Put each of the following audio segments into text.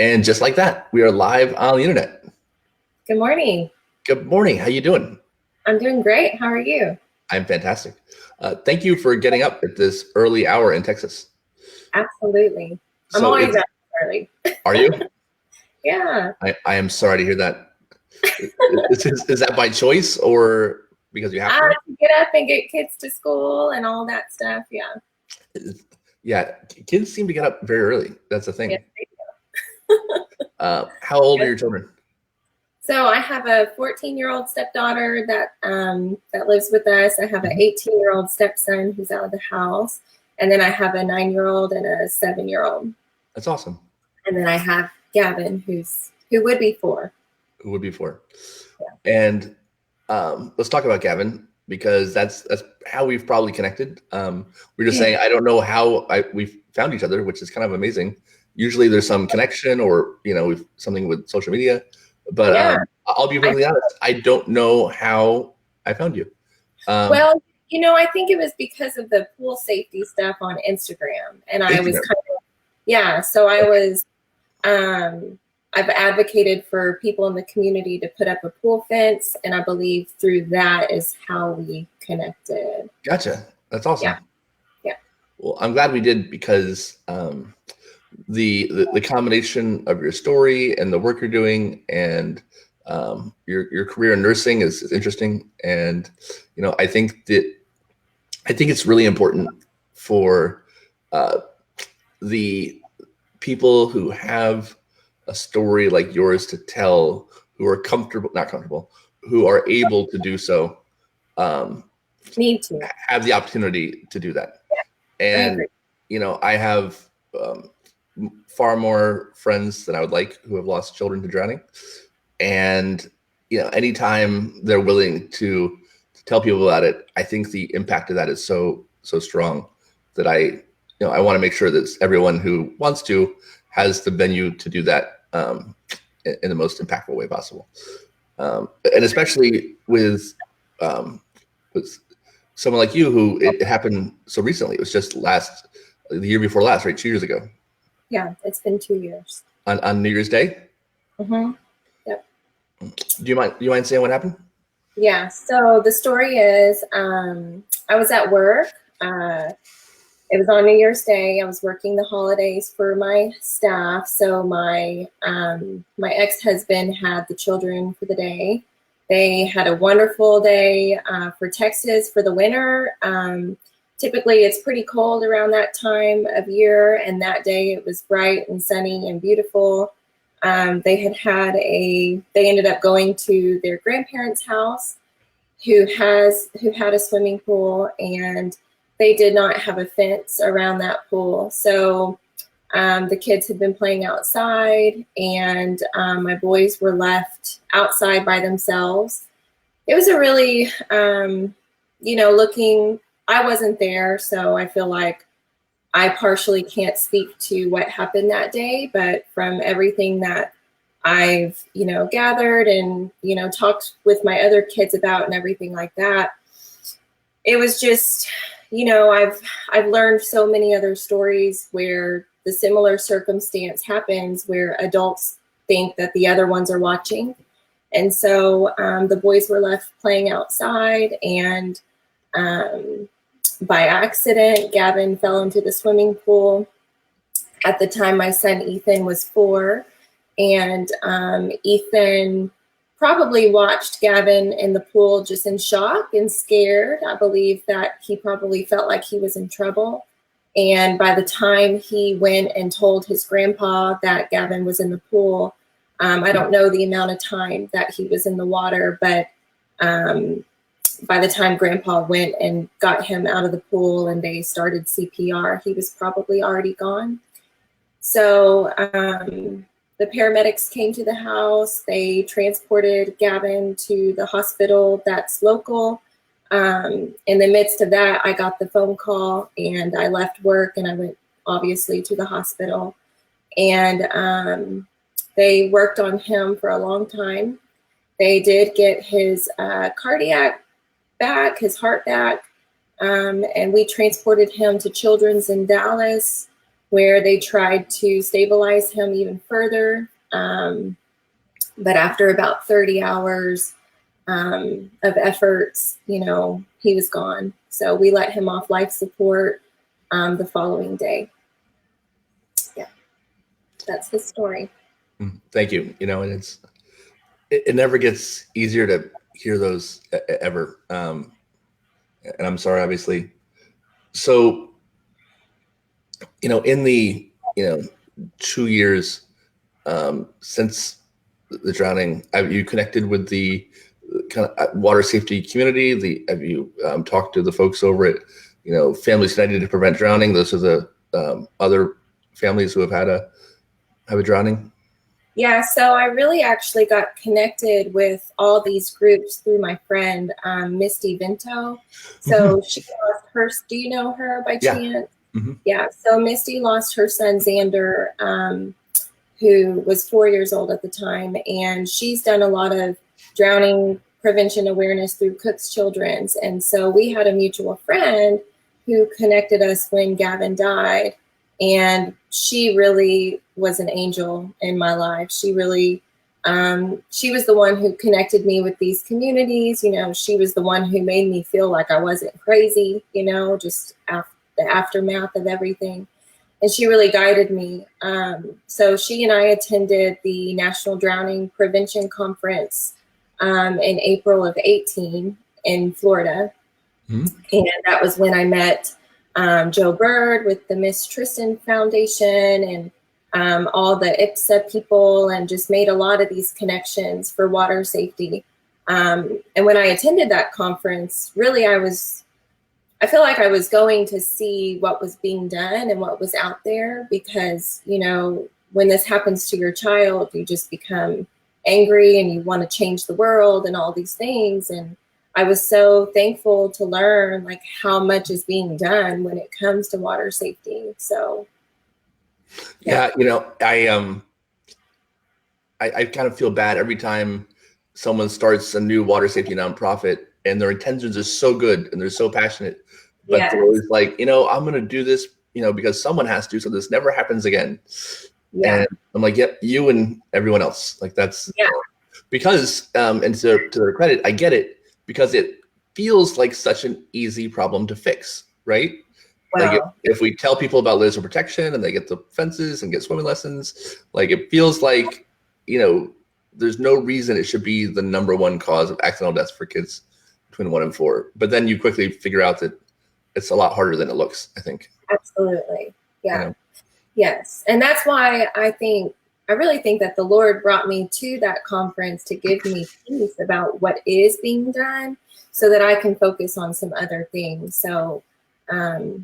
And just like that, we are live on the internet. Good morning. Good morning. How you doing? I'm doing great. How are you? I'm fantastic. Thank you for getting up at this early hour in Texas. Absolutely. I'm So always up early. are you? Yeah. I am sorry to hear that. Is that by choice or because you have to? Get up and get kids to school and all that stuff. Yeah. Yeah, kids seem to get up very early. That's the thing. Yes, they do. How old are your children? So I have a 14-year-old stepdaughter that lives with us. I have an 18-year-old stepson who's out of the house. And then I have a 9-year-old and a 7-year-old. That's awesome. And then I have Gavin, who would be 4. Who would be 4. Yeah. And let's talk about Gavin, because that's how we've probably connected. We're just saying, I don't know how we found each other, which is kind of amazing. Usually there's some connection or, something with social media, but I'll be perfectly honest. I don't know how I found you. Well, I think it was because of the pool safety stuff on Instagram. And I was so I was, I've advocated for people in the community to put up a pool fence. And I believe through that is how we connected. Gotcha. That's awesome. Yeah. Well, I'm glad we did, because the combination of your story and the work you're doing and your career in nursing is interesting. And, I think it's really important for the people who have a story like yours to tell, who are who are able to do so, need to have the opportunity to do that. And, I have far more friends than I would like who have lost children to drowning. And, anytime they're willing to tell people about it, I think the impact of that is so strong that I want to make sure that everyone who wants to has the venue to do that in the most impactful way possible. And especially with someone like you, who it happened so recently. It was just the year before last, right? 2 years ago. Yeah, it's been 2 years. On New Year's Day? Mm-hmm. Yep. Do you mind saying what happened? Yeah, so the story is I was at work. It was on New Year's Day. I was working the holidays for my staff. So my ex-husband had the children for the day. They had a wonderful day for Texas for the winter. Typically, it's pretty cold around that time of year, and that day it was bright and sunny and beautiful. They ended up going to their grandparents' house, who had a swimming pool, and they did not have a fence around that pool. So the kids had been playing outside, and my boys were left outside by themselves. It was a really, I wasn't there, so I feel like I partially can't speak to what happened that day, but from everything that I've, gathered and, talked with my other kids about and everything like that, it was just, I've learned so many other stories where the similar circumstance happens, where adults think that the other ones are watching. And so the boys were left playing outside, and by accident, Gavin fell into the swimming pool. At the time, my son Ethan was 4, and Ethan probably watched Gavin in the pool just in shock and scared. I believe that he probably felt like he was in trouble. And by the time he went and told his grandpa that Gavin was in the pool, I don't know the amount of time that he was in the water, but by the time Grandpa went and got him out of the pool and they started CPR, he was probably already gone. So the paramedics came to the house. They transported Gavin to the hospital that's local. In the midst of that, I got the phone call, and I left work and I went obviously to the hospital. And they worked on him for a long time. They did get his cardiac back, his heart back, and we transported him to Children's in Dallas. where they tried to stabilize him even further. But after about 30 hours of efforts, he was gone. So we let him off life support the following day. Yeah, that's his story. Thank you. And it never gets easier to hear those ever. And I'm sorry, obviously. So, in the 2 years since the drowning, have you connected with the kind of water safety community? Have you talked to the folks over at Families United to Prevent Drowning? Those are the other families who have had a drowning. Yeah, so I really actually got connected with all these groups through my friend, Misty Vinto. So she lost her, do you know her by chance? Mm-hmm. Yeah, so Misty lost her son, Xander, who was 4 years old at the time. And she's done a lot of drowning prevention awareness through Cook's Children's. And so we had a mutual friend who connected us when Gavin died. And she really was an angel in my life. She really, she was the one who connected me with these communities. She was the one who made me feel like I wasn't crazy, just the aftermath of everything. And she really guided me. So she and I attended the National Drowning Prevention Conference in April of 2018 in Florida. Mm-hmm. And that was when I met Joe Bird with the Miss Tristan Foundation and all the IPSA people, and just made a lot of these connections for water safety. And when I attended that conference, really I feel like I was going to see what was being done and what was out there, because, when this happens to your child, you just become angry and you want to change the world and all these things. And I was so thankful to learn like how much is being done when it comes to water safety. So yeah, I kind of feel bad every time someone starts a new water safety nonprofit and their intentions are so good and they're so passionate, but they're always like, I'm going to do this, because someone has to, so this never happens again. Yeah. And I'm like, yep, you and everyone else. Like that's because, and to their credit, I get it, because it feels like such an easy problem to fix, right? Wow. Like if we tell people about laser protection and they get the fences and get swimming lessons, like it feels like, there's no reason it should be the number one cause of accidental deaths for kids between 1 and 4. But then you quickly figure out that it's a lot harder than it looks, I think. Absolutely. Yeah. Yes. And that's why I really think that the Lord brought me to that conference to give me peace about what is being done so that I can focus on some other things. So I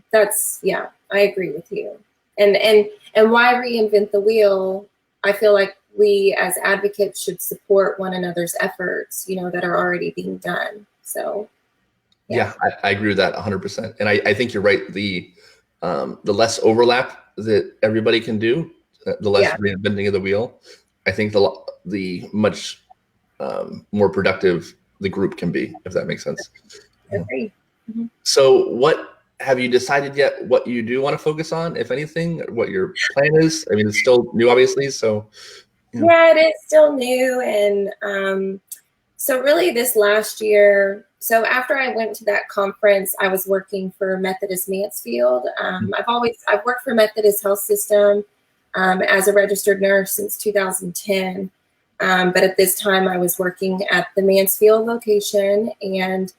agree with you. And why reinvent the wheel? I feel like we as advocates should support one another's efforts, that are already being done. So yeah, I agree with that 100%. And I think you're right. The less overlap that everybody can do, the less reinventing of the wheel, I think the much more productive the group can be, if that makes sense. Agree. Mm-hmm. So what have you decided yet what you do want to focus on, if anything, what your plan is? I mean, it's still new, obviously. So yeah, it is still new. And so really this last year, so after I went to that conference, I was working for Methodist Mansfield. I've worked for Methodist Health System as a registered nurse since 2010. But at this time I was working at the Mansfield location, and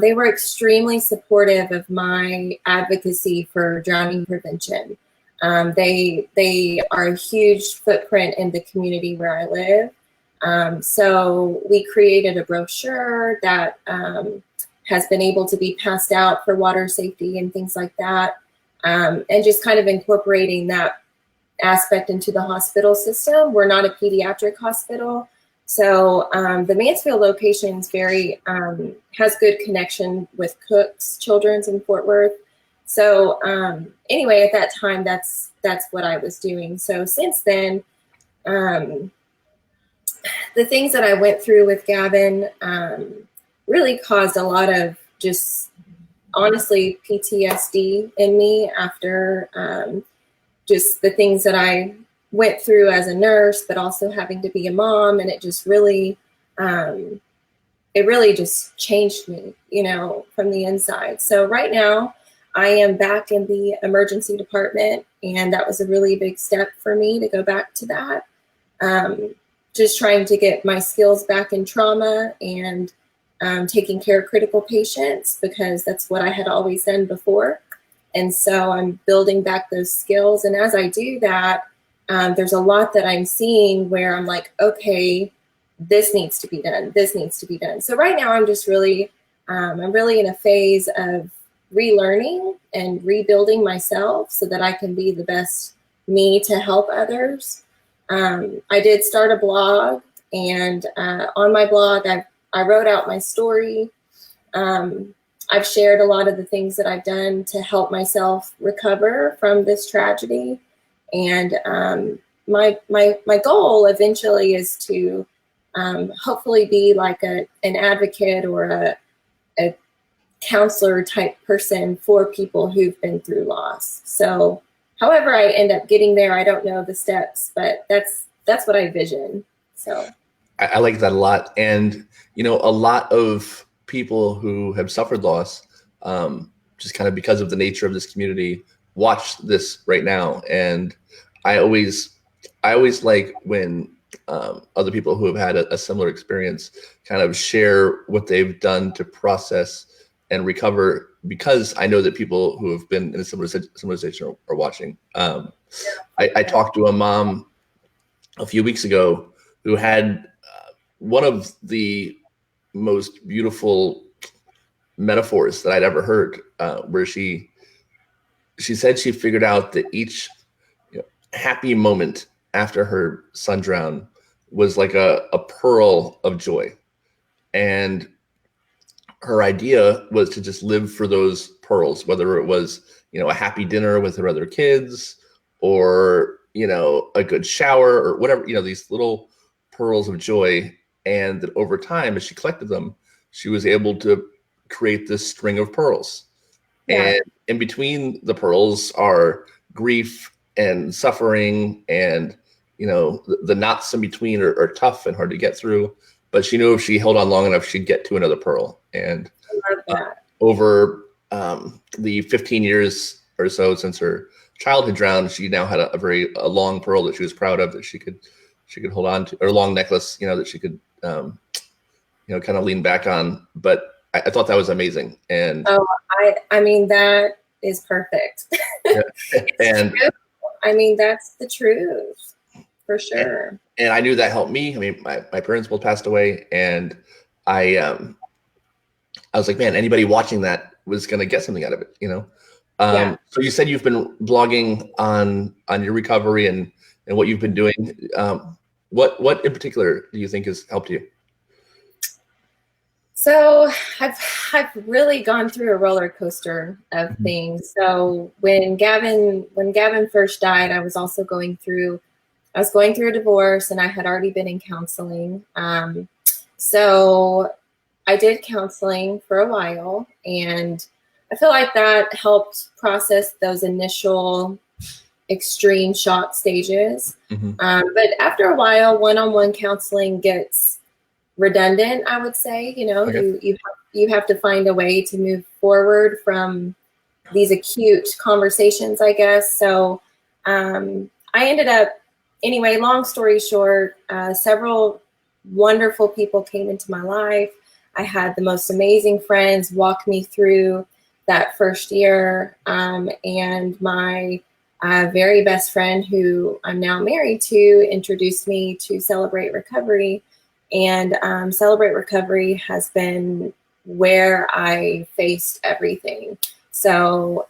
they were extremely supportive of my advocacy for drowning prevention. They are a huge footprint in the community where I live. So we created a brochure that has been able to be passed out for water safety and things like that, and just kind of incorporating that aspect into the hospital system. We're not a pediatric hospital, so the Mansfield location is has good connection with Cook's Children's in Fort Worth. So anyway, at that time, that's what I was doing. So since then, the things that I went through with Gavin really caused a lot of just honestly PTSD in me after just the things that I went through as a nurse, but also having to be a mom. And it just really, just changed me, from the inside. So right now I am back in the emergency department, and that was a really big step for me to go back to that. Just trying to get my skills back in trauma and taking care of critical patients, because that's what I had always done before. And so I'm building back those skills. And as I do that, there's a lot that I'm seeing where I'm like, okay, this needs to be done. This needs to be done. So right now I'm just really, I'm really in a phase of relearning and rebuilding myself so that I can be the best me to help others. I did start a blog, and on my blog, I wrote out my story. I've shared a lot of the things that I've done to help myself recover from this tragedy. And my goal eventually is to hopefully be like an advocate or a counselor type person for people who've been through loss. So however I end up getting there, I don't know the steps, but that's what I envision. So I like that a lot. And, a lot of people who have suffered loss, just kind of because of the nature of this community, watch this right now. And I always like when other people who have had a similar experience kind of share what they've done to process and recover, because I know that people who have been in a similar situation are watching. I talked to a mom a few weeks ago who had one of the most beautiful metaphors that I'd ever heard, where she said she figured out that each happy moment after her son drowned was like a pearl of joy. And her idea was to just live for those pearls, whether it was, a happy dinner with her other kids, or, a good shower, or whatever, these little pearls of joy. And that over time, as she collected them, she was able to create this string of pearls. Yeah. And in between the pearls are grief and suffering, and, the knots in between are tough and hard to get through. But she knew if she held on long enough, she'd get to another pearl. And over the 15 years or so since her child had drowned, she now had a long pearl that she was proud of, that she could hold on to, or a long necklace, that she could, kind of lean back on. But I thought that was amazing. And I mean, that is perfect. Yeah. And I mean, that's the truth, for sure. And I knew that helped me. I mean, my parents both passed away, and I was like, man, anybody watching that was going to get something out of it, Yeah. So you said you've been blogging on your recovery and what you've been doing. What in particular do you think has helped you? So I've really gone through a roller coaster of things. So when Gavin first died, I was also going through a divorce, and I had already been in counseling. So I did counseling for a while, and I feel like that helped process those initial extreme shock stages. But after a while, one-on-one counseling gets redundant, I would say. Okay. You have to find a way to move forward from these acute conversations, I guess. So I ended up, anyway, long story short, several wonderful people came into my life. I had the most amazing friends walk me through that first year. And my very best friend, who I'm now married to, introduced me to Celebrate Recovery. And Celebrate Recovery has been where I faced everything. So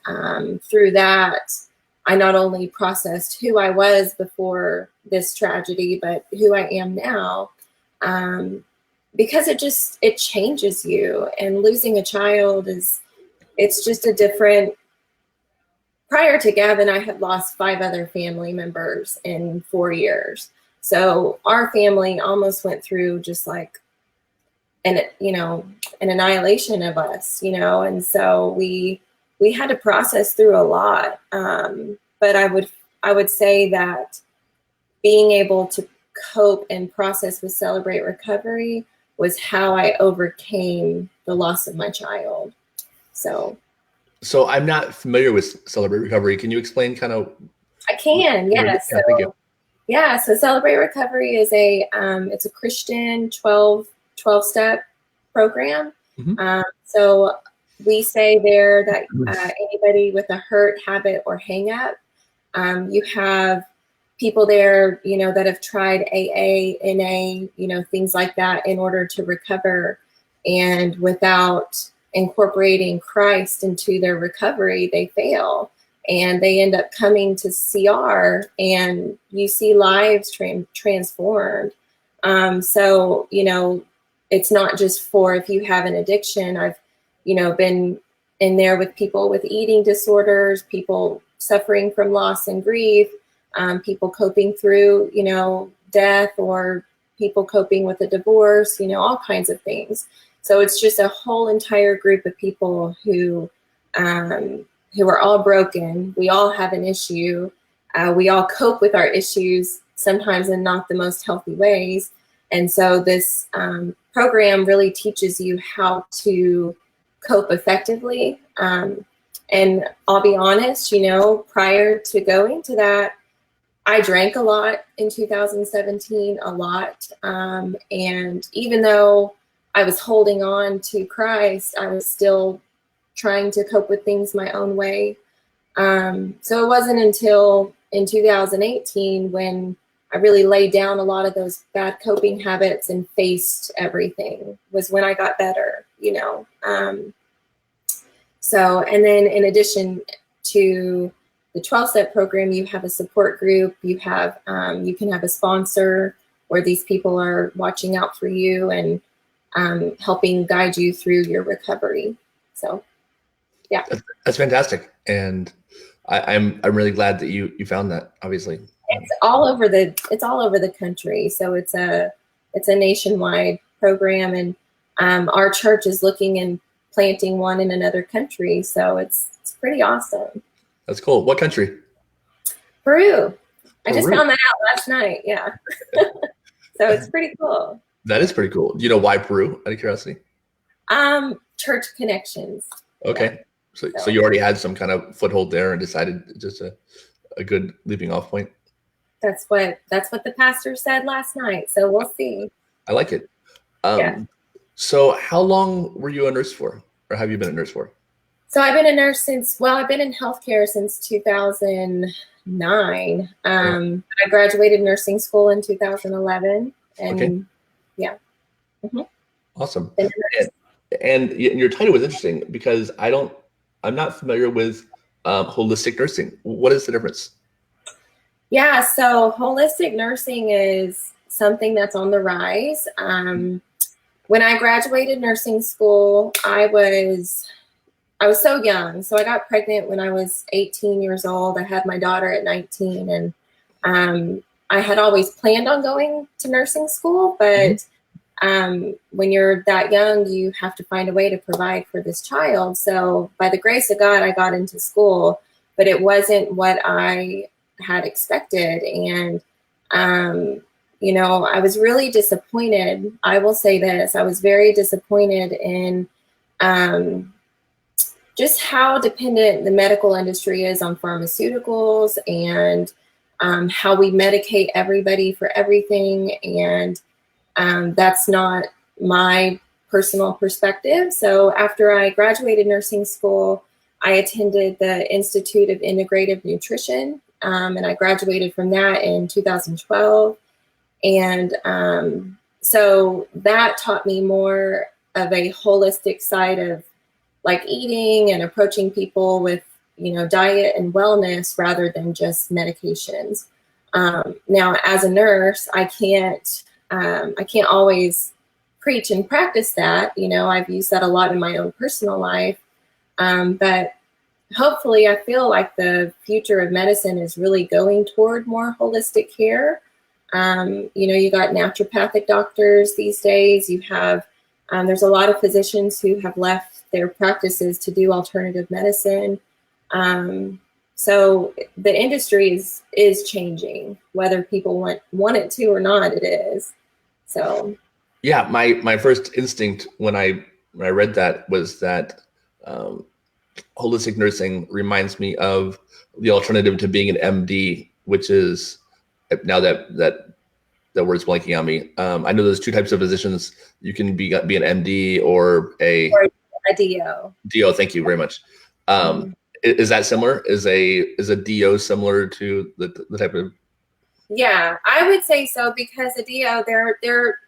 through that, I not only processed who I was before this tragedy, but who I am now, because it changes you. And losing a child it's just a different. Prior to Gavin, I had lost 5 other family members in 4 years. So our family almost went through just like an annihilation of us, and so we had to process through a lot. But I I would say that being able to cope and process with Celebrate Recovery was how I overcame the loss of my child. So I'm not familiar with Celebrate Recovery. Can you explain kind of? I can, yes. Yeah, thank you. Yeah, so Celebrate Recovery is it's a Christian 12 step program. Mm-hmm. So we say there that anybody with a hurt, habit, or hang up, you have people there, that have tried AA, NA, things like that in order to recover. And without incorporating Christ into their recovery, they fail. And they end up coming to CR, and you see lives transformed. So, it's not just for if you have an addiction. I've, been in there with people with eating disorders, people suffering from loss and grief, people coping through, death, or people coping with a divorce, all kinds of things. So it's just a whole entire group of people who are all broken. We all have an issue. We all cope with our issues, sometimes in not the most healthy ways. And so this program really teaches you how to cope effectively. And I'll be honest, prior to going to that, I drank a lot in 2017, a lot. And even though I was holding on to Christ, I was still trying to cope with things my own way. So it wasn't until in 2018 when I really laid down a lot of those bad coping habits and faced everything, was when I got better, So, and then in addition to the 12-step program, you have a support group, you have, you can have a sponsor where these people are watching out for you and helping guide you through your recovery. So, yeah. That's fantastic. And I'm really glad that you found that, obviously. It's all over the country. So it's a nationwide program, and our church is looking and planting one in another country. So it's pretty awesome. That's cool. What country? Peru. I just found that out last night. Yeah. So it's pretty cool. That is pretty cool. Do you know why Peru, out of curiosity? Church connections. Okay. Yeah. So you already had some kind of foothold there and decided just a good leaping off point. That's what the pastor said last night. So we'll see. I like it. Yeah. So how long were you a nurse for, or have you been a nurse for? So I've been a nurse I've been in healthcare since 2009. I graduated nursing school in 2011. And okay. Yeah. Mm-hmm. Awesome. And your title was interesting because I'm not familiar with holistic nursing. What is the difference? Yeah, so holistic nursing is something that's on the rise. When I graduated nursing school, I was so young. So I got pregnant when I was 18 years old. I had my daughter at 19, and I had always planned on going to nursing school, but when you're that young, you have to find a way to provide for this child. So by the grace of God, I got into school, but it wasn't what I had expected. And, I was really disappointed. I will say this, I was very disappointed in just how dependent the medical industry is on pharmaceuticals, and how we medicate everybody for everything. And that's not my personal perspective. So after I graduated nursing school, I attended the Institute of Integrative Nutrition, and I graduated from that in 2012. And so that taught me more of a holistic side of like eating and approaching people with, diet and wellness rather than just medications. Now, as a nurse, I can't always preach and practice that. I've used that a lot in my own personal life. But hopefully I feel like the future of medicine is really going toward more holistic care. You got naturopathic doctors these days. You have, there's a lot of physicians who have left their practices to do alternative medicine. So the industry is changing, whether people want it to or not, it is. So yeah, my first instinct when I read that was that holistic nursing reminds me of the alternative to being an MD, which is, now that word's blanking on me. I know there's two types of physicians. You can be an MD or a DO. DO. Thank you very much. Is that similar? Is a DO similar to the type of? Yeah, I would say so, because a DO, they're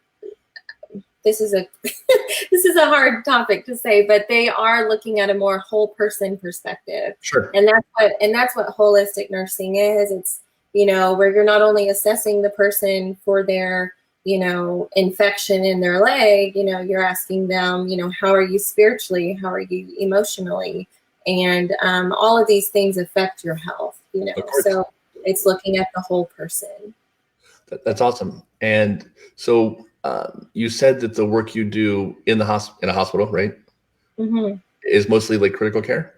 this is a this is a hard topic to say, but they are looking at a more whole person perspective. Sure. And that's what holistic nursing is. It's, where you're not only assessing the person for their, infection in their leg, you're asking them, how are you spiritually? How are you emotionally? And all of these things affect your health, so it's looking at the whole person. That's awesome. And so you said that the work you do in a hospital, right? Mm-hmm. Is mostly like critical care?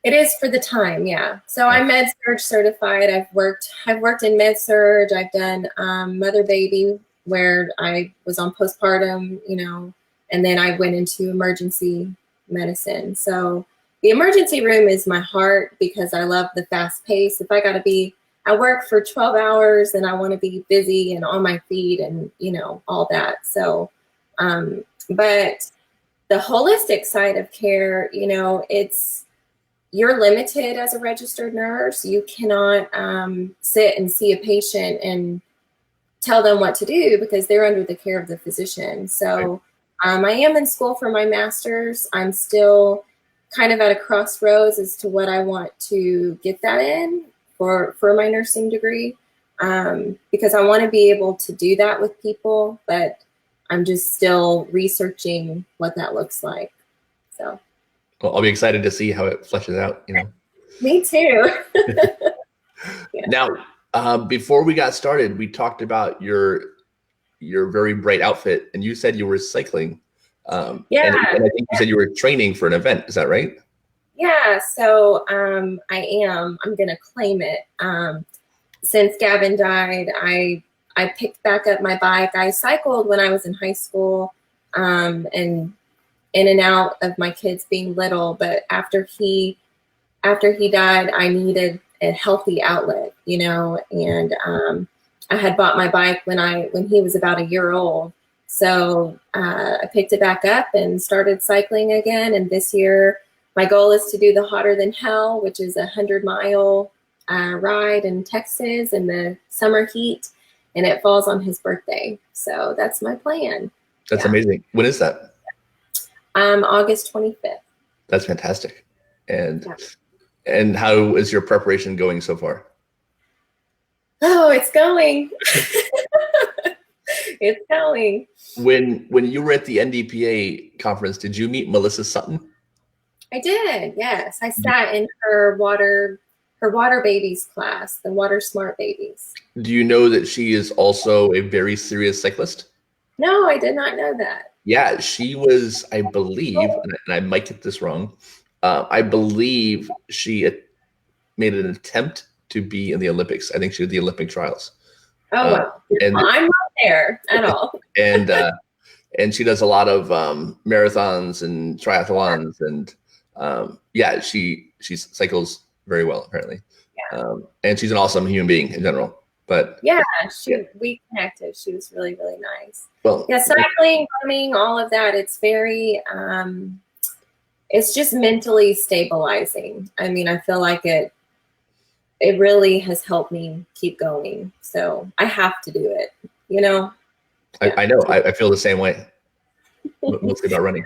It is for the time, yeah. So I'm Med-Surg certified. I've worked in Med-Surg. I've done mother baby, where I was on postpartum, and then I went into emergency medicine. So the emergency room is my heart, because I love the fast pace. If I work for 12 hours and I want to be busy and on my feet and, all that. So, but the holistic side of care, you're limited as a registered nurse. You cannot sit and see a patient and tell them what to do, because they're under the care of the physician. So I am in school for my master's. I'm still kind of at a crossroads as to what I want to get that in for my nursing degree, because I want to be able to do that with people, but I'm just still researching what that looks like. So, well, I'll be excited to see how it fleshes out. Me too. Yeah. Now, before we got started, we talked about your very bright outfit, and you said you were cycling. Yeah. And I think you said you were training for an event. Is that right? Yeah, so I am. I'm going to claim it. Since Gavin died, I picked back up my bike. I cycled when I was in high school, and in and out of my kids being little. But after he died, I needed a healthy outlet, and I had bought my bike when he was about a year old. So I picked it back up and started cycling again. And this year, my goal is to do the Hotter Than Hell, which is 100-mile ride in Texas in the summer heat, and it falls on his birthday. So that's my plan. That's amazing. When is that? August 25th. That's fantastic. And how is your preparation going so far? Oh, it's going. It's going. When you were at the NDPA conference, did you meet Melissa Sutton? I did, yes. I sat in her water babies class, the Water Smart Babies. Do you know that she is also a very serious cyclist? No, I did not know that. Yeah, she was, I believe, and I might get this wrong, I believe she made an attempt to be in the Olympics. I think she did the Olympic trials. Oh, wow. And I'm not there at all. And she does a lot of marathons and triathlons, and she cycles very well, apparently. Yeah. And she's an awesome human being in general. But we connected. She was really, really nice. Well, cycling, running, all of that. It's very, it's just mentally stabilizing. I mean, I feel like it really has helped me keep going. So I have to do it, I know. I feel the same way. Mostly about running.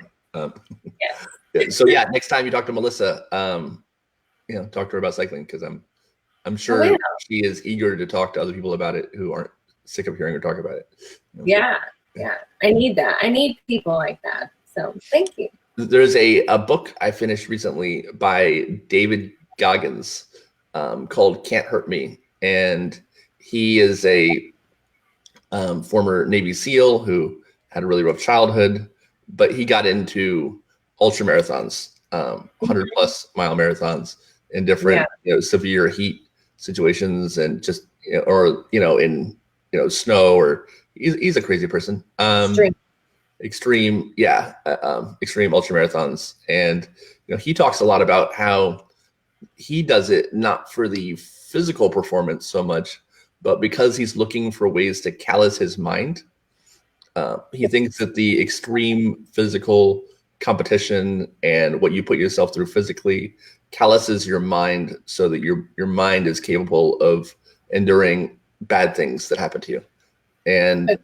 So next time you talk to Melissa, talk to her about cycling, because I'm sure she is eager to talk to other people about it who aren't sick of hearing her talk about it. Yeah. I need that. I need people like that. So thank you. There's a book I finished recently by David Goggins called Can't Hurt Me. And he is a former Navy SEAL who had a really rough childhood, but he got into ultra marathons, 100+ mile marathons. in different, severe heat situations, and just, or, in, snow, or he's a crazy person. Extreme, yeah, extreme ultra marathons. And, he talks a lot about how he does it not for the physical performance so much, but because he's looking for ways to callous his mind. He thinks that the extreme physical competition and what you put yourself through physically calluses your mind so that your mind is capable of enduring bad things that happen to you. And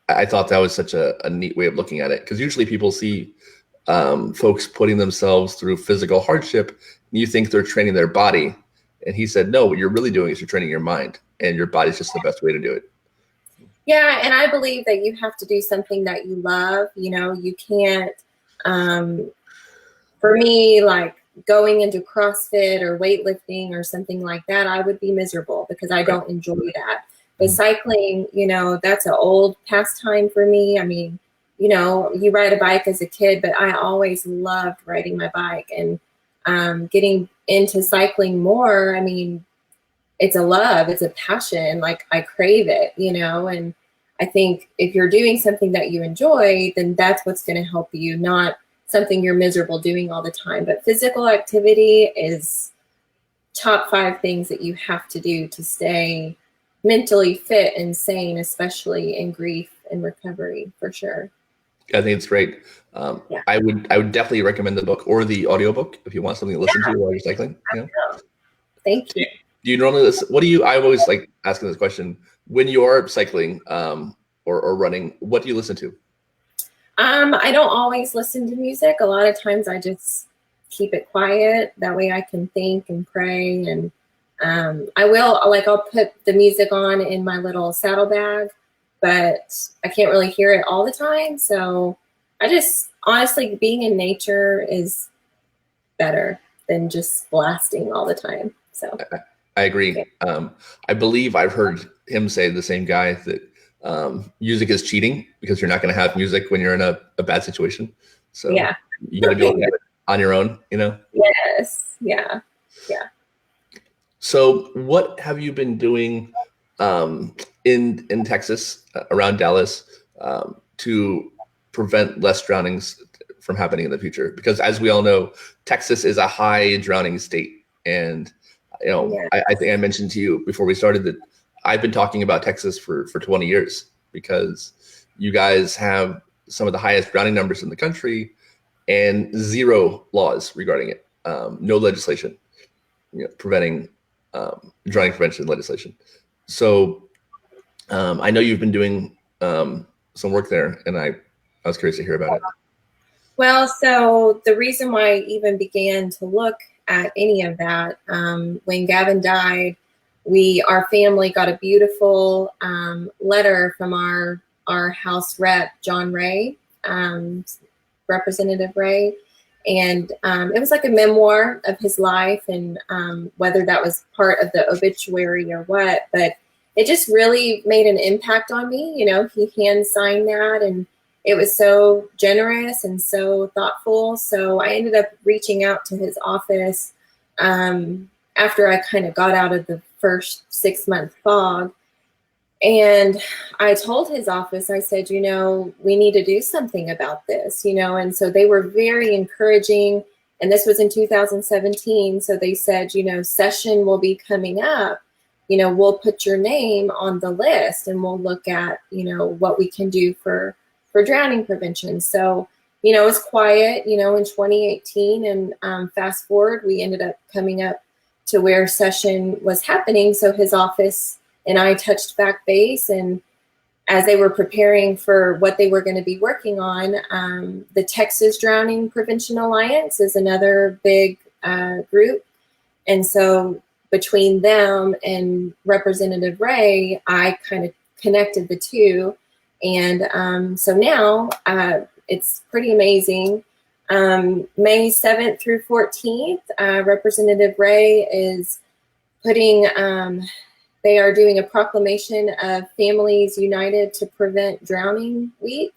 I thought that was such a neat way of looking at it, because usually people see folks putting themselves through physical hardship and you think they're training their body. And he said, no, what you're really doing is you're training your mind, and your body's just the best way to do it. Yeah, and I believe that you have to do something that you love. You can't, for me, like going into CrossFit or weightlifting or something like that, I would be miserable because I don't enjoy that. But cycling, that's an old pastime for me. I mean, you ride a bike as a kid, but I always loved riding my bike, and getting into cycling more. I mean, it's a love, it's a passion. Like I crave it, and I think if you're doing something that you enjoy, then that's what's going to help you, not something you're miserable doing all the time. But physical activity is top 5 things that you have to do to stay mentally fit and sane, especially in grief and recovery, for sure. I think it's great. I would definitely recommend the book or the audiobook if you want something to listen to while you're cycling. Thank you. Do you normally listen? I always like asking this question. When you're cycling or running, what do you listen to? I don't always listen to music. A lot of times I just keep it quiet. That way I can think and pray. And I'll put the music on in my little saddlebag, but I can't really hear it all the time. So I just, honestly, being in nature is better than just blasting all the time. So I agree. I believe I've heard him say, the same guy, that music is cheating because you're not going to have music when you're in a bad situation. So you got to be able to do it on your own, Yes. Yeah. So what have you been doing in Texas, around Dallas, to prevent less drownings from happening in the future? Because as we all know, Texas is a high drowning state. And I think I mentioned to you before we started that I've been talking about Texas for 20 years, because you guys have some of the highest drowning numbers in the country and 0 laws regarding it. No legislation, preventing drowning prevention legislation. So I know you've been doing some work there, and I was curious to hear about it. Well, so the reason why I even began to look at any of that, when Gavin died, our family got a beautiful letter from our House Rep, John Ray, Representative Ray. And it was like a memoir of his life, and whether that was part of the obituary or what, but it just really made an impact on me. He hand signed that, and it was so generous and so thoughtful. So I ended up reaching out to his office after I kind of got out of the first 6-month fog. And I told his office, I said, we need to do something about this, and so they were very encouraging. And this was in 2017. So they said, session will be coming up, we'll put your name on the list, and we'll look at, what we can do for drowning prevention. So, it was quiet, in 2018, and fast forward, we ended up coming up to where session was happening. So his office and I touched back base, and as they were preparing for what they were going to be working on, the Texas Drowning Prevention Alliance is another big group. And so between them and Representative Ray, I kind of connected the two. And so now it's pretty amazing. May 7th through 14th, Representative Ray is putting, they are doing a proclamation of Families United to Prevent Drowning Week.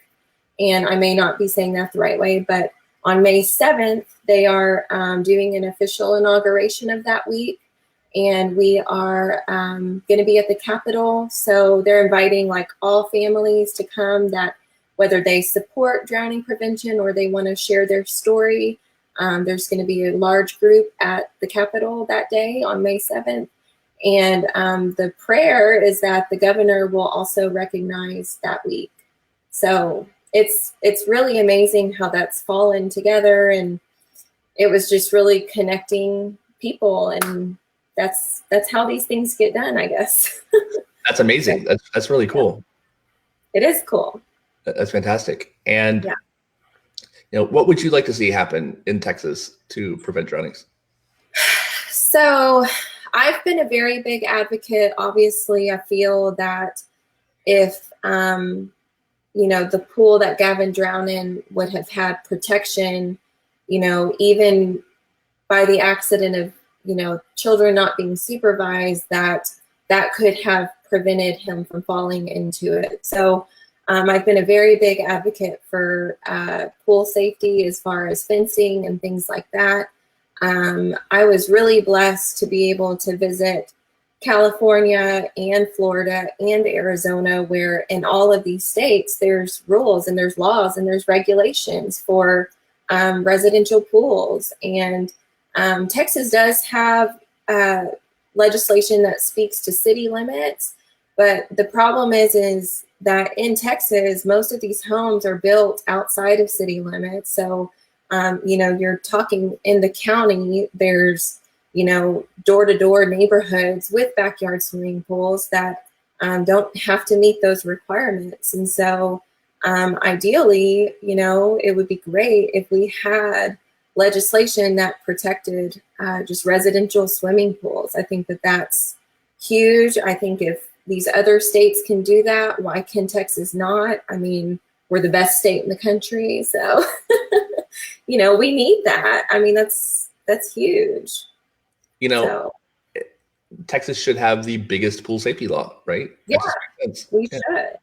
And I may not be saying that the right way, but on May 7th, they are doing an official inauguration of that week. And we are going to be at the Capitol. So they're inviting like all families to come, that whether they support drowning prevention or they want to share their story. There's going to be a large group at the Capitol that day on May 7th. And the prayer is that the governor will also recognize that week. So it's really amazing how that's fallen together. And it was just really connecting people, and that's how these things get done, I guess. That's amazing. That's really cool. It is cool. That's fantastic. And what would you like to see happen in Texas to prevent drownings? So I've been a very big advocate. Obviously, I feel that if the pool that Gavin drowned in would have had protection, even by the accident of children not being supervised, that could have prevented him from falling into it. So I've been a very big advocate for pool safety as far as fencing and things like that. I was really blessed to be able to visit California and Florida and Arizona, where in all of these states, there's rules and there's laws and there's regulations for residential pools. And Texas does have legislation that speaks to city limits, but the problem is that in Texas, most of these homes are built outside of city limits. So, you're talking in the county, there's, door-to-door neighborhoods with backyard swimming pools that don't have to meet those requirements. And so ideally, it would be great if we had legislation that protected just residential swimming pools. I think that that's huge. I think if these other states can do that, why can Texas not? I mean, we're the best state in the country. So, we need that. I mean, that's huge. Texas should have the biggest pool safety law, right? Yeah, we should.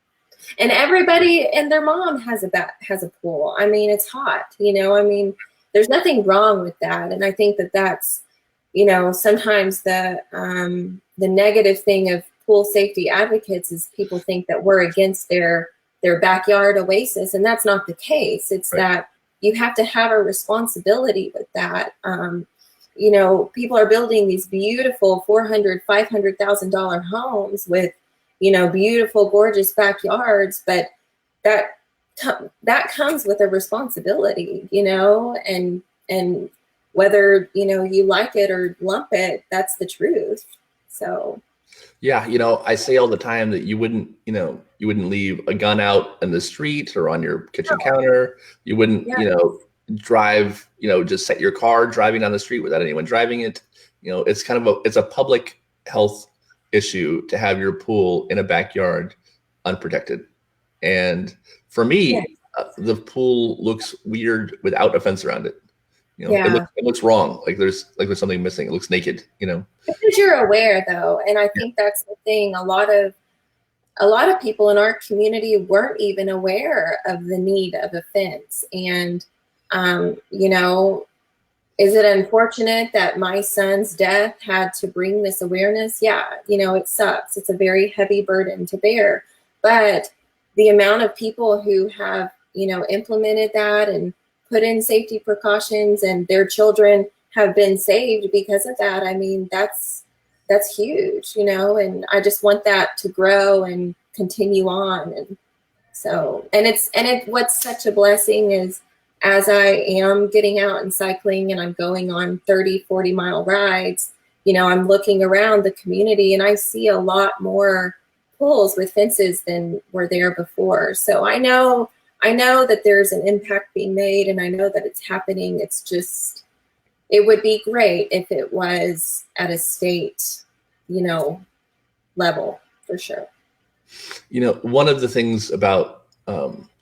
And everybody and their mom has a pool. I mean, it's hot, there's nothing wrong with that. And I think that that's, sometimes the negative thing of pool safety advocates is people think that we're against their backyard oasis. And that's not the case. It's right. That you have to have a responsibility with that. People are building these beautiful $400,000, $500,000 homes with, beautiful, gorgeous backyards, but that comes with a responsibility, and whether, you like it or lump it, that's the truth. So. Yeah. I say all the time that you wouldn't leave a gun out in the street or on your kitchen counter. You wouldn't, drive, just set your car driving down the street without anyone driving it. It's kind of it's a public health issue to have your pool in a backyard unprotected. And for me, the pool looks weird without a fence around it. It looks wrong. Like there's something missing. It looks naked, Because you're aware though. And I think that's the thing. A lot of people in our community weren't even aware of the need of a fence. And, is it unfortunate that my son's death had to bring this awareness? Yeah. It sucks. It's a very heavy burden to bear, but the amount of people who have, implemented that and put in safety precautions and their children have been saved because of that. I mean, that's huge, and I just want that to grow and continue on. And so, what's such a blessing is as I am getting out and cycling and I'm going on 30, 40 mile rides, I'm looking around the community and I see a lot more pools with fences than were there before. So I know that there's an impact being made and I know that it's happening. It's just, it would be great if it was at a state, level for sure. One of the things about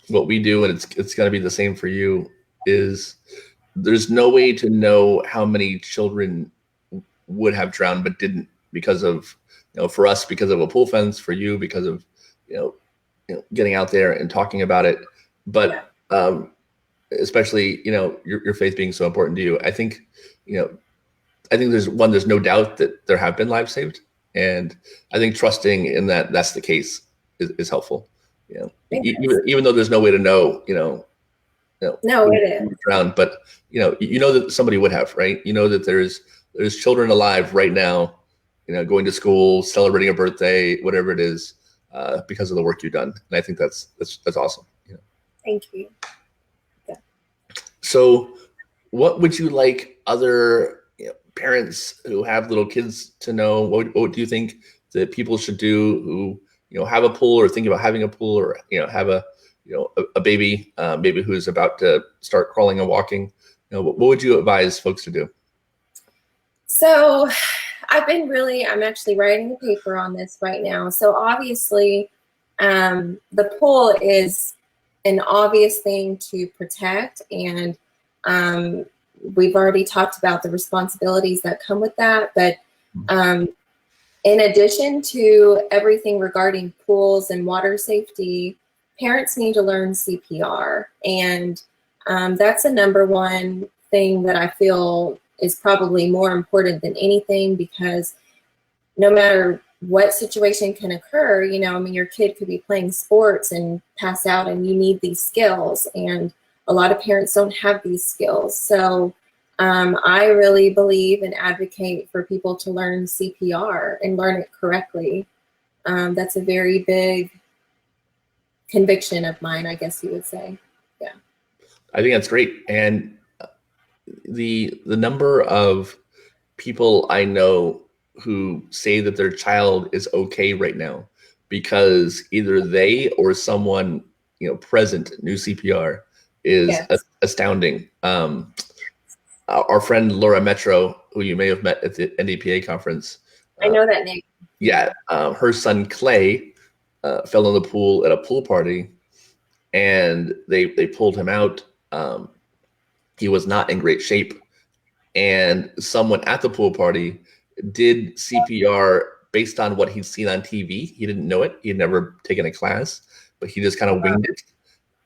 what we do, and it's going to be the same for you, is there's no way to know how many children would have drowned but didn't because of, for us, because of a pool fence, for you, because of, getting out there and talking about it. But especially, your faith being so important to you. I think, I think there's no doubt that there have been lives saved. And I think trusting in that that's the case is helpful. Even though there's no way to know, No, it is. Drowned, but that somebody would have, right? That there's children alive right now, going to school, celebrating a birthday, whatever it is, because of the work you've done. And I think that's awesome. Thank you. Yeah. So what would you like other parents who have little kids to know? What do you think that people should do who have a pool or think about having a pool, or have a baby who's about to start crawling and walking? What would you advise folks to do? So I'm actually writing a paper on this right now. So obviously the pool is an obvious thing to protect, and we've already talked about the responsibilities that come with that. But in addition to everything regarding pools and water safety, parents need to learn CPR. And that's a number one thing that I feel is probably more important than anything, because no matter what situation can occur, your kid could be playing sports and pass out, and you need these skills. And a lot of parents don't have these skills. So I really believe and advocate for people to learn CPR and learn it correctly. That's a very big conviction of mine, I guess you would say. Yeah. I think that's great. And the number of people I know who say that their child is okay right now because either they or someone present knew CPR is astounding. Our friend Laura Metro, who you may have met at the NDPA conference. I know that name. Yeah. Her son Clay fell in the pool at a pool party, and they pulled him out. He was not in great shape, and someone at the pool party did CPR based on what he'd seen on TV. He didn't know it. He had never taken a class, but he just kind of winged it.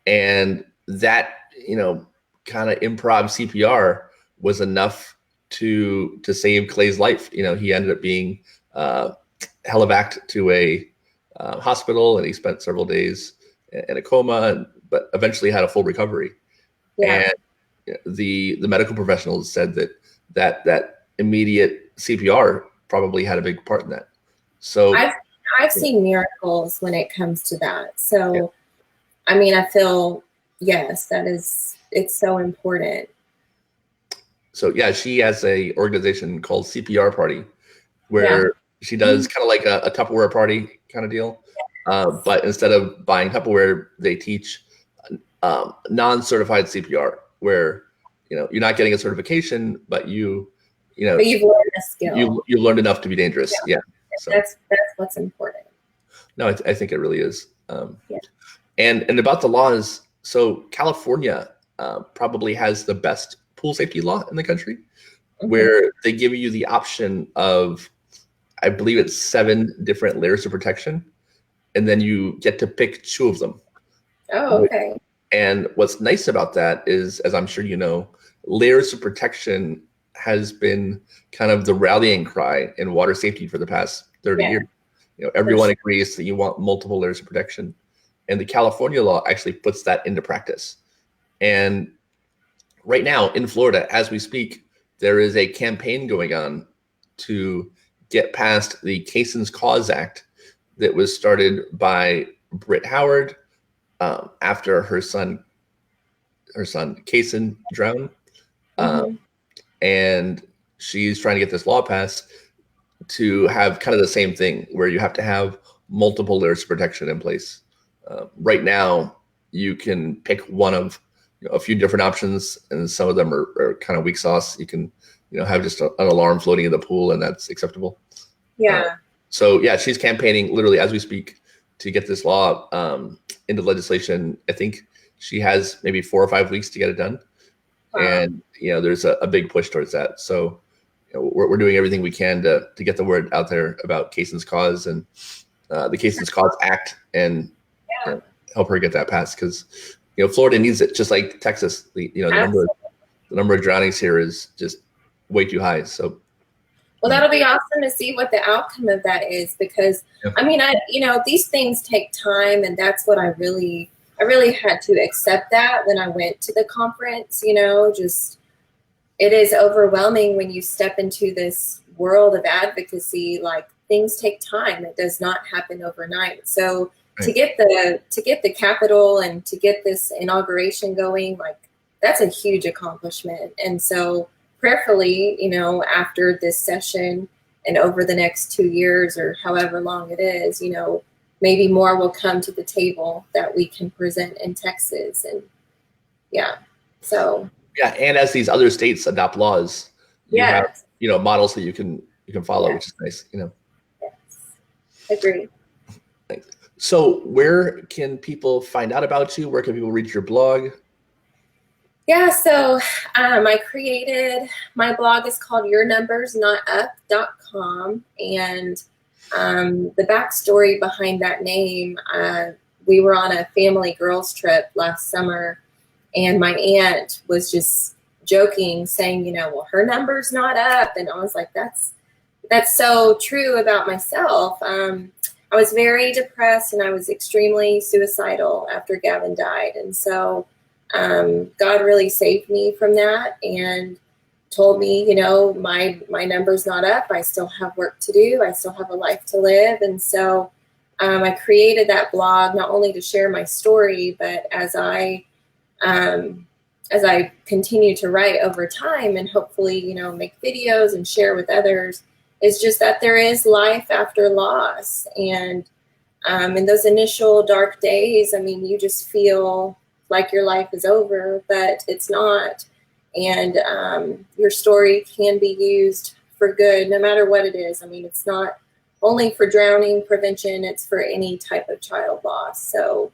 And that, kind of improv CPR was enough to save Clay's life. He ended up being helivaced to a hospital, and he spent several days in a coma, but eventually had a full recovery. Yeah. And the medical professionals said that immediate CPR probably had a big part in that. So I've seen miracles when it comes to that. So, I feel, yes, it's so important. So she has a organization called CPR Party, where she does kind of like a Tupperware party kind of deal. But instead of buying Tupperware, they teach non-certified CPR, where you're not getting a certification, but but you've learned a skill. You learned enough to be dangerous. Yeah. So that's what's important. No, I think it really is. And about the laws, so California probably has the best pool safety law in the country, where they give you the option of, I believe it's 7 different layers of protection, and then you get to pick 2 of them. Oh, okay. And what's nice about that is, as I'm sure you know, layers of protection has been kind of the rallying cry in water safety for the past 30 years. Everyone agrees that you want multiple layers of protection. And the California law actually puts that into practice. And right now in Florida, as we speak, there is a campaign going on to get past the Cason's Cause Act that was started by Britt Howard after her son Cason drowned. And she's trying to get this law passed to have kind of the same thing, where you have to have multiple layers of protection in place. Right now, you can pick one of a few different options, and some of them are kind of weak sauce. You can have just an alarm floating in the pool, and that's acceptable. Yeah. So she's campaigning literally as we speak to get this law into legislation. I think she has maybe 4 or 5 weeks to get it done. Wow. And there's a big push towards that. So we're doing everything we can to get the word out there about Cason's Cause and the Cason's Cause Act, and help her get that passed, because Florida needs it just like Texas. The number of drownings here is just way too high. So, well, that'll be awesome to see what the outcome of that is, because I mean, these things take time, and that's what I really had to accept that when I went to the conference. Just it is overwhelming when you step into this world of advocacy. Like, things take time. It does not happen overnight. So to get the Capitol and to get this inauguration going, like, that's a huge accomplishment. And so prayerfully, after this session and over the next 2 years or however long it is, maybe more will come to the table that we can present in Texas. And and as these other states adopt laws, you have models that you can follow, which is nice. Yes. Agree. Thanks. So where can people find out about you? Where can people read your blog? Yeah, so I created, my blog is called YourNumbersNotUp.com, and the backstory behind that name, we were on a family girls trip last summer, and my aunt was just joking, saying, well, her number's not up, and I was like, that's so true about myself. I was very depressed, and I was extremely suicidal after Gavin died, and so God really saved me from that and told me, my number's not up. I still have work to do. I still have a life to live. And so I created that blog not only to share my story, but as I continue to write over time and hopefully, make videos and share with others, it's just that there is life after loss. And in those initial dark days, I mean, you just feel like your life is over, but it's not. And your story can be used for good, no matter what it is. I mean, it's not only for drowning prevention, it's for any type of child loss. So,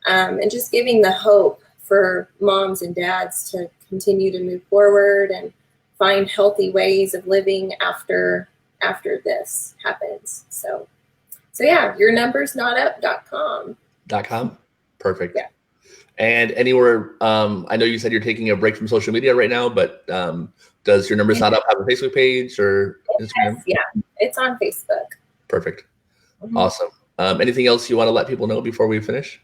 and just giving the hope for moms and dads to continue to move forward and find healthy ways of living after this happens. So yeah, YourNumbersNotUp.com. .com? Perfect. Yeah. And anywhere, I know you said you're taking a break from social media right now, but does Your Numbers Not Up have a Facebook page or Instagram? Yes, yeah, it's on Facebook. Perfect. Mm-hmm. Awesome. Anything else you want to let people know before we finish?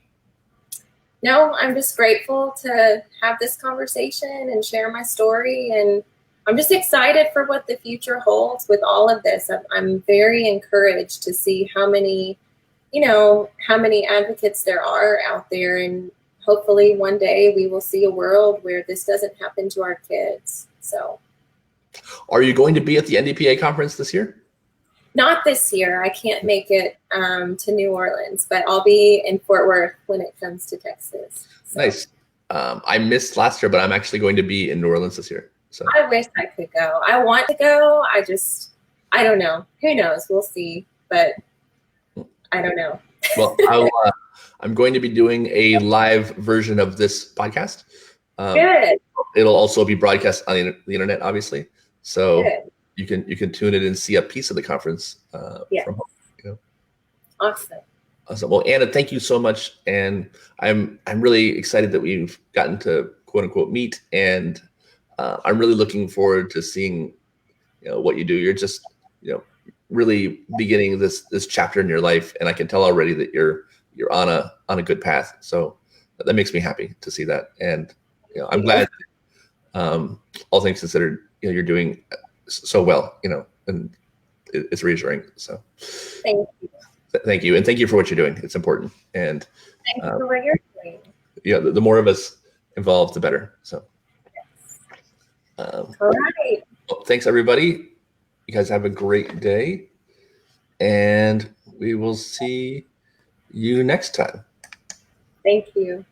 No, I'm just grateful to have this conversation and share my story. And I'm just excited for what the future holds with all of this. I'm very encouraged to see how many advocates there are out there, and hopefully one day we will see a world where this doesn't happen to our kids. So, are you going to be at the NDPA conference this year? Not this year. I can't make it to New Orleans, but I'll be in Fort Worth when it comes to Texas. So. Nice. I missed last year, but I'm actually going to be in New Orleans this year. So I wish I could go. I want to go. I don't know. Who knows? We'll see. But I don't know. Well, I'm going to be doing a live version of this podcast. Good. It'll also be broadcast on the internet, obviously. So Good. you can tune in and see a piece of the conference from home. Awesome. Awesome. Well, Anna, thank you so much, and I'm really excited that we've gotten to quote unquote meet, and I'm really looking forward to seeing what you do. You're just really beginning this chapter in your life, and I can tell already that you're on a good path. So that makes me happy to see that, and I'm glad. All things considered, you're doing so well. And it's reassuring. So thank you. Thank you, and thank you for what you're doing. It's important, and thank you for what you're doing. The more of us involved, the better. So, all right. Well, thanks everybody. You guys have a great day, and we will see you next time. Thank you.